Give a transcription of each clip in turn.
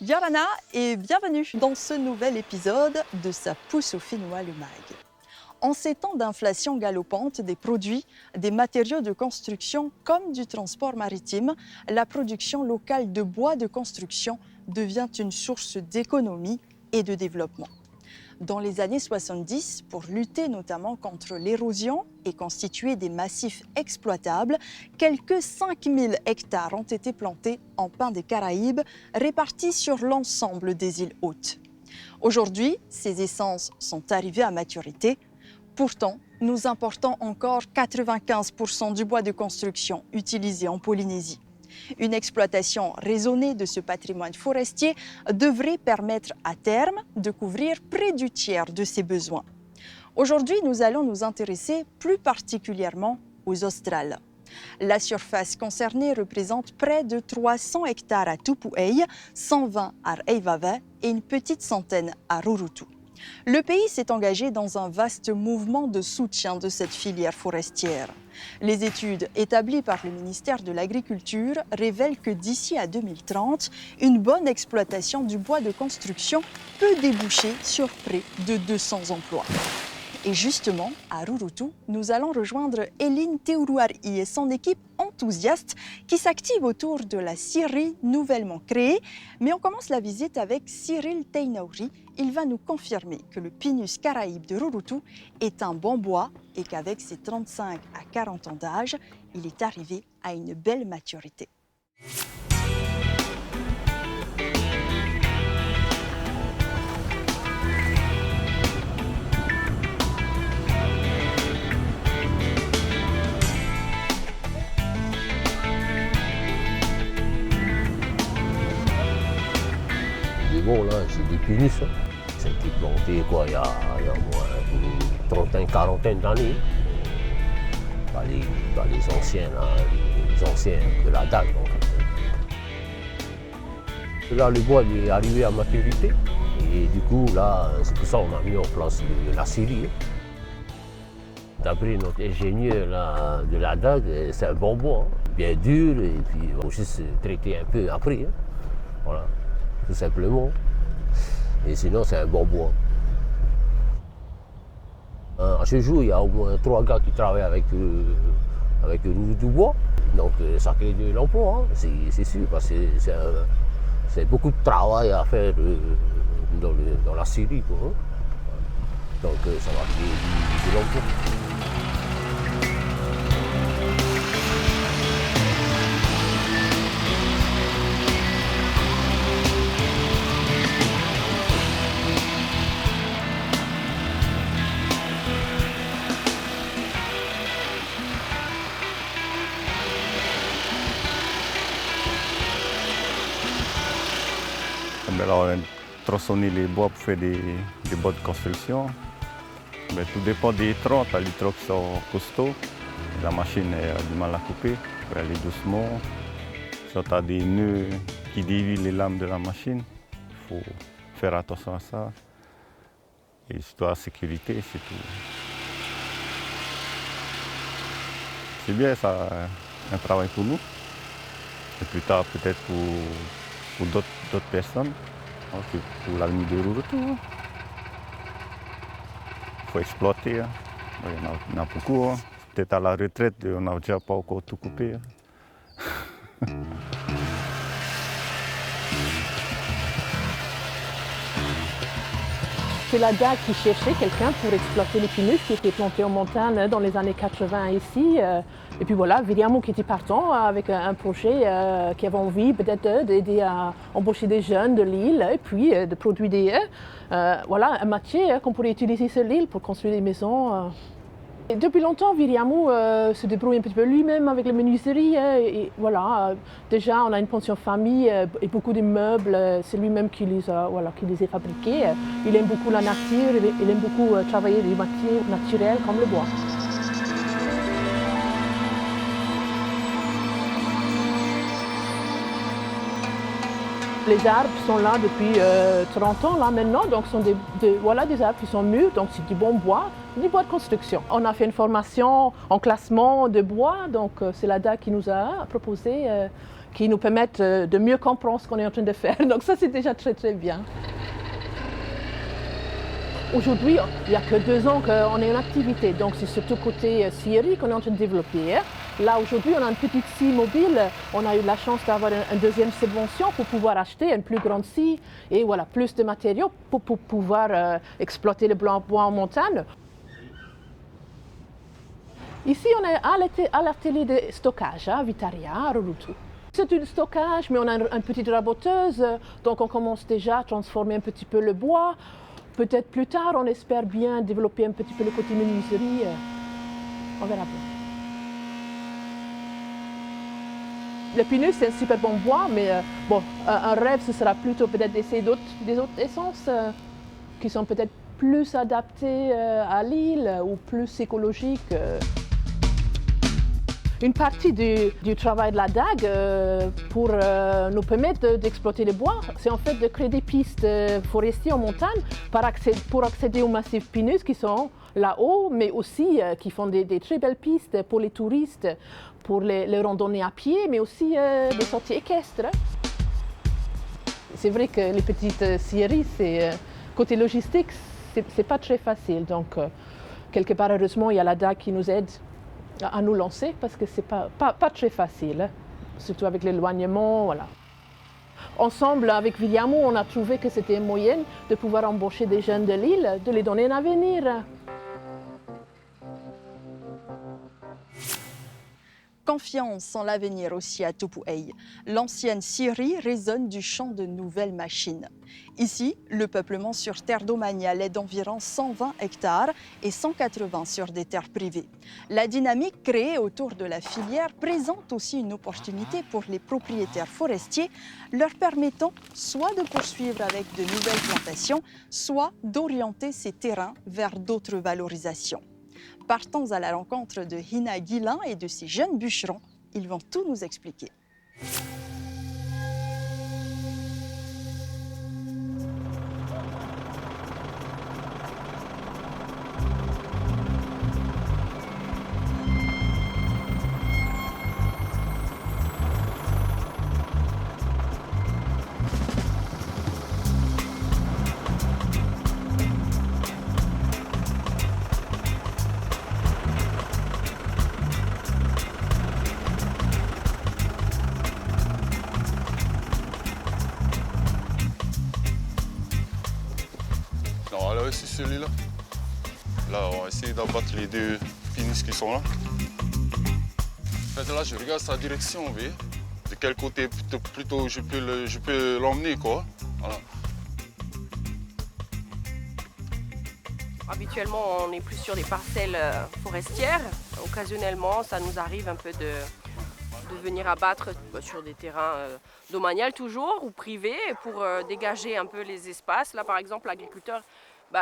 Yorana et bienvenue dans ce nouvel épisode de Sa pousse au Finnois le mag. En ces temps d'inflation galopante des produits, des matériaux de construction comme du transport maritime, la production locale de bois de construction devient une source d'économie et de développement. Dans les années 70, pour lutter notamment contre l'érosion et constituer des massifs exploitables, quelques 5000 hectares ont été plantés en pin des Caraïbes, répartis sur l'ensemble des îles Hautes. Aujourd'hui, ces essences sont arrivées à maturité. Pourtant, nous importons encore 95% du bois de construction utilisé en Polynésie. Une exploitation raisonnée de ce patrimoine forestier devrait permettre à terme de couvrir près du tiers de ses besoins. Aujourd'hui, nous allons nous intéresser plus particulièrement aux australes. La surface concernée représente près de 300 hectares à Tupuai, 120 à Reivava et une petite centaine à Rurutu. Le pays s'est engagé dans un vaste mouvement de soutien de cette filière forestière. Les études établies par le ministère de l'Agriculture révèlent que d'ici à 2030, une bonne exploitation du bois de construction peut déboucher sur près de 200 emplois. Et justement, à Rurutu, nous allons rejoindre Eline Teuruari et son équipe enthousiaste qui s'active autour de la scierie nouvellement créée. Mais on commence la visite avec Cyril Teinauri. Il va nous confirmer que le Pinus caraïbe de Rurutu est un bon bois et qu'avec ses 35 à 40 ans d'âge, il est arrivé à une belle maturité. Bon, là, c'est des pinus. Ça a été planté il y a moins une trentaine, quarantaine d'années. Par les anciens, là, les anciens de la dalle. Là, le bois est arrivé à maturité. Et du coup, là, c'est pour ça qu'on a mis en place la scierie. D'après notre ingénieur là, de la dague, c'est un bon bois, bien dur, et puis on va juste traiter un peu après. Voilà. Tout simplement. Et sinon, c'est un bon bois. À ce jour, il y a au moins 3 gars qui travaillent avec le rouleau du bois. Donc, ça crée de l'emploi, hein. C'est sûr, parce que c'est beaucoup de travail à faire dans la scierie, quoi, hein. Donc, ça va créer de l'emploi. Alors, on tronçonne les bois pour faire des bois de construction. Mais tout dépend des troncs. Tu as les troncs qui sont costauds. La machine a du mal à couper. Il faut aller doucement. Si tu as des nœuds qui dévient les lames de la machine, il faut faire attention à ça. Et surtout la sécurité, c'est tout. C'est bien, ça, un travail pour nous. Et plus tard, peut-être pour d'autres personnes. Pour l'avenir de Rurutu. Il faut exploiter. Il y en a beaucoup. Peut-être à la retraite, on n'a déjà pas encore tout coupé. C'est la DAG qui cherchait quelqu'un pour exploiter les pinus qui étaient plantés en montagne dans les années 80 ici. Et puis voilà, Viriamo qui était partant avec un projet qui avait envie peut-être d'aider à embaucher des jeunes de l'île et puis de produire voilà, un matière qu'on pourrait utiliser sur l'île pour construire des maisons. Et depuis longtemps, Viriamo se débrouille un petit peu lui-même avec les menuiseries. Et voilà, déjà, on a une pension famille et beaucoup de meubles. C'est lui-même qui les a fabriqués. Il aime beaucoup la nature, il aime beaucoup travailler des matières naturelles comme le bois. Les arbres sont là depuis 30 ans là, maintenant, donc ce sont des arbres qui sont mûrs, donc c'est du bon bois, du bois de construction. On a fait une formation en classement de bois, donc c'est la DAC qui nous a proposé qui nous permettent de mieux comprendre ce qu'on est en train de faire. Donc ça, c'est déjà très, très bien. Aujourd'hui, il n'y a que 2 ans qu'on est en activité, donc c'est surtout côté scierie qu'on est en train de développer. Là, aujourd'hui, on a une petite scie mobile. On a eu la chance d'avoir une deuxième subvention pour pouvoir acheter une plus grande scie et voilà, plus de matériaux pour pouvoir exploiter le bois en montagne. Ici, on est à l'atelier de stockage à Vitaria, à Reloutou. C'est du stockage, mais on a une petite raboteuse, donc on commence déjà à transformer un petit peu le bois. Peut-être plus tard, on espère bien développer un petit peu le côté menuiserie. On verra bien. Le pinus, c'est un super bon bois, mais bon, un rêve, ce sera plutôt peut-être d'essayer des autres essences qui sont peut-être plus adaptées à l'île ou plus écologiques. Une partie du travail de la DAG pour nous permettre d'exploiter le bois, c'est en fait de créer des pistes forestières en montagne pour accéder aux massifs pinus qui sont là-haut, mais aussi qui font des très belles pistes pour les touristes, pour les randonnées à pied, mais aussi des sorties équestres. C'est vrai que les petites scieries, côté logistique, c'est pas très facile. Donc, quelque part, heureusement, il y a la DAG qui nous aide à nous lancer parce que c'est pas très facile, hein. Surtout avec l'éloignement, voilà. Ensemble, avec Viliamo, on a trouvé que c'était un moyen de pouvoir embaucher des jeunes de l'île, de les donner un avenir. Confiance en l'avenir aussi à Tupuai. L'ancienne scierie résonne du chant de nouvelles machines. Ici, le peuplement sur terre domaniale est d'environ 120 hectares et 180 sur des terres privées. La dynamique créée autour de la filière présente aussi une opportunité pour les propriétaires forestiers, leur permettant soit de poursuivre avec de nouvelles plantations, soit d'orienter ces terrains vers d'autres valorisations. Partons à la rencontre de Hina Guilin et de ses jeunes bûcherons. Ils vont tout nous expliquer. Alors ici celui-là. Là on va essayer d'abattre les 2 pinus qui sont là. En fait là je regarde sa direction, vous voyez. De quel côté plutôt je peux l'emmener quoi. Voilà. Habituellement on est plus sur des parcelles forestières. Occasionnellement ça nous arrive un peu de venir abattre sur des terrains domaniales toujours ou privés pour dégager un peu les espaces. Là par exemple l'agriculteur,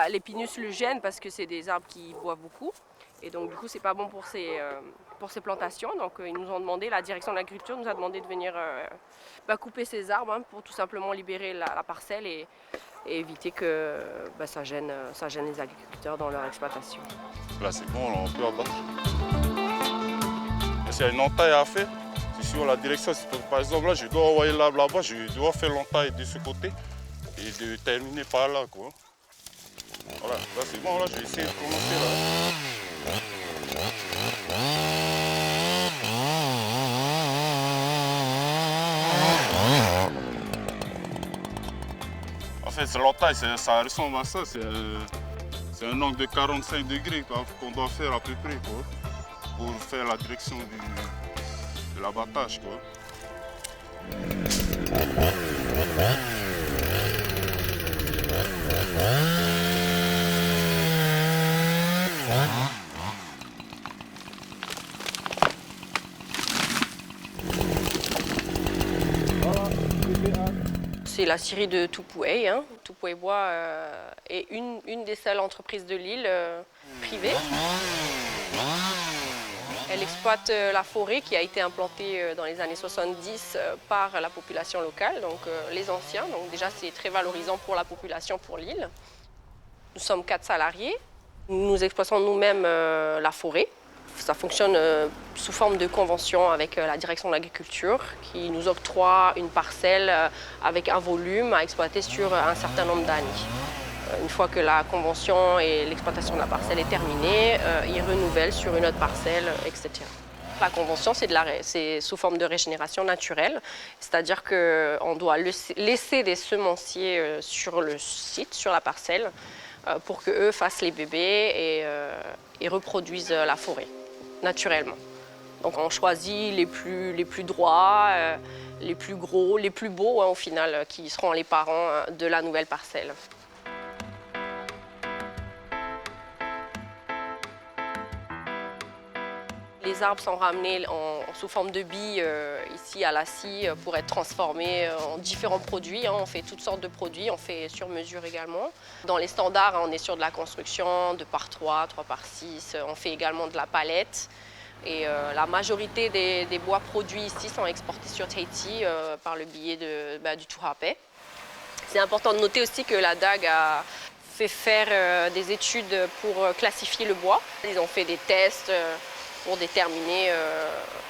les pinus le gênent parce que c'est des arbres qui boivent beaucoup et donc du coup c'est pas bon pour ces plantations. Donc ils nous ont demandé, la direction de l'agriculture nous a demandé de venir couper ces arbres pour tout simplement libérer la parcelle et éviter que ça gêne les agriculteurs dans leur exploitation. Là c'est bon, là, on peut abattre. S'il y a une entaille à faire, c'est sur la direction. Par exemple là je dois envoyer l'arbre là-bas, je dois faire l'entaille de ce côté et de terminer par là quoi. Voilà, là c'est bon, là je vais essayer de commencer là. En fait, l'entaille, ça ressemble à ça, c'est un angle de 45 degrés qu'on doit faire à peu près quoi, pour faire la direction de l'abattage quoi. C'est la scierie de Tupuai. Tupuai Bois est une des seules entreprises de l'île privée. Elle exploite la forêt qui a été implantée dans les années 70 par la population locale, donc les anciens. Donc déjà c'est très valorisant pour la population, pour l'île. Nous sommes 4 salariés. Nous exploitons nous-mêmes la forêt Ça fonctionne sous forme de convention avec la direction de l'agriculture qui nous octroie une parcelle avec un volume à exploiter sur un certain nombre d'années. Une fois que la convention et l'exploitation de la parcelle est terminée, ils renouvellent sur une autre parcelle, etc. La convention, c'est sous forme de régénération naturelle, c'est-à-dire qu'on doit laisser des semenciers sur le site, sur la parcelle, pour qu'eux fassent les bébés et reproduisent la forêt naturellement. Donc on choisit les plus droits, les plus gros, les plus beaux au final, qui seront les parents de la nouvelle parcelle. Les arbres sont ramenés sous forme de billes ici à la scie pour être transformés en différents produits. On fait toutes sortes de produits, on fait sur mesure également. Dans les standards, on est sur de la construction 2 par 3, 3 par 6. On fait également de la palette. Et la majorité des bois produits ici sont exportés sur Tahiti par le biais du Tuhapé. C'est important de noter aussi que la DAG a fait faire des études pour classifier le bois. Ils ont fait des tests pour déterminer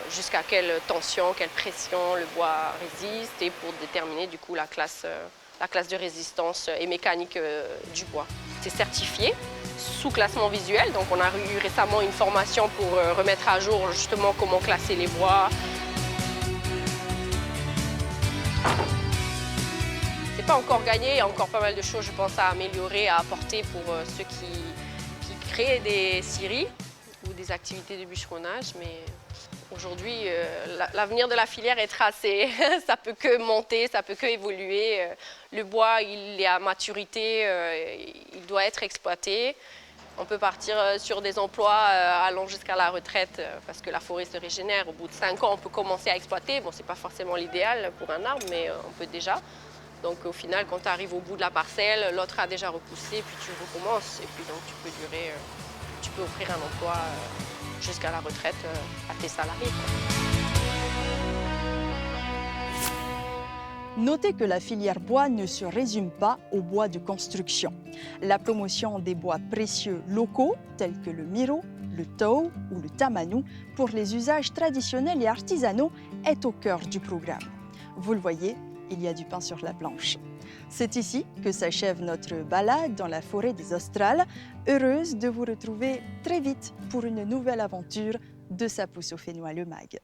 jusqu'à quelle tension, quelle pression le bois résiste et pour déterminer du coup la classe de résistance et mécanique du bois. C'est certifié sous classement visuel, donc on a eu récemment une formation pour remettre à jour justement comment classer les bois. C'est pas encore gagné, il y a encore pas mal de choses je pense à améliorer, à apporter pour ceux qui créent des scieries ou des activités de bûcheronnage, mais aujourd'hui, l'avenir de la filière est tracé. Ça peut que monter, ça peut que évoluer. Le bois, il est à maturité, il doit être exploité. On peut partir sur des emplois allant jusqu'à la retraite parce que la forêt se régénère. Au bout de 5 ans, on peut commencer à exploiter. Bon, c'est pas forcément l'idéal pour un arbre, mais on peut déjà. Donc au final, quand tu arrives au bout de la parcelle, l'autre a déjà repoussé, puis tu recommences. Et puis donc tu peux offrir un emploi jusqu'à la retraite à tes salariés. Notez que la filière bois ne se résume pas au bois de construction. La promotion des bois précieux locaux, tels que le miro, le tau ou le tamanu, pour les usages traditionnels et artisanaux, est au cœur du programme. Vous le voyez, il y a du pain sur la planche. C'est ici que s'achève notre balade dans la forêt des Australes. Heureuse de vous retrouver très vite pour une nouvelle aventure de Sa pousse au Fénois le Mag.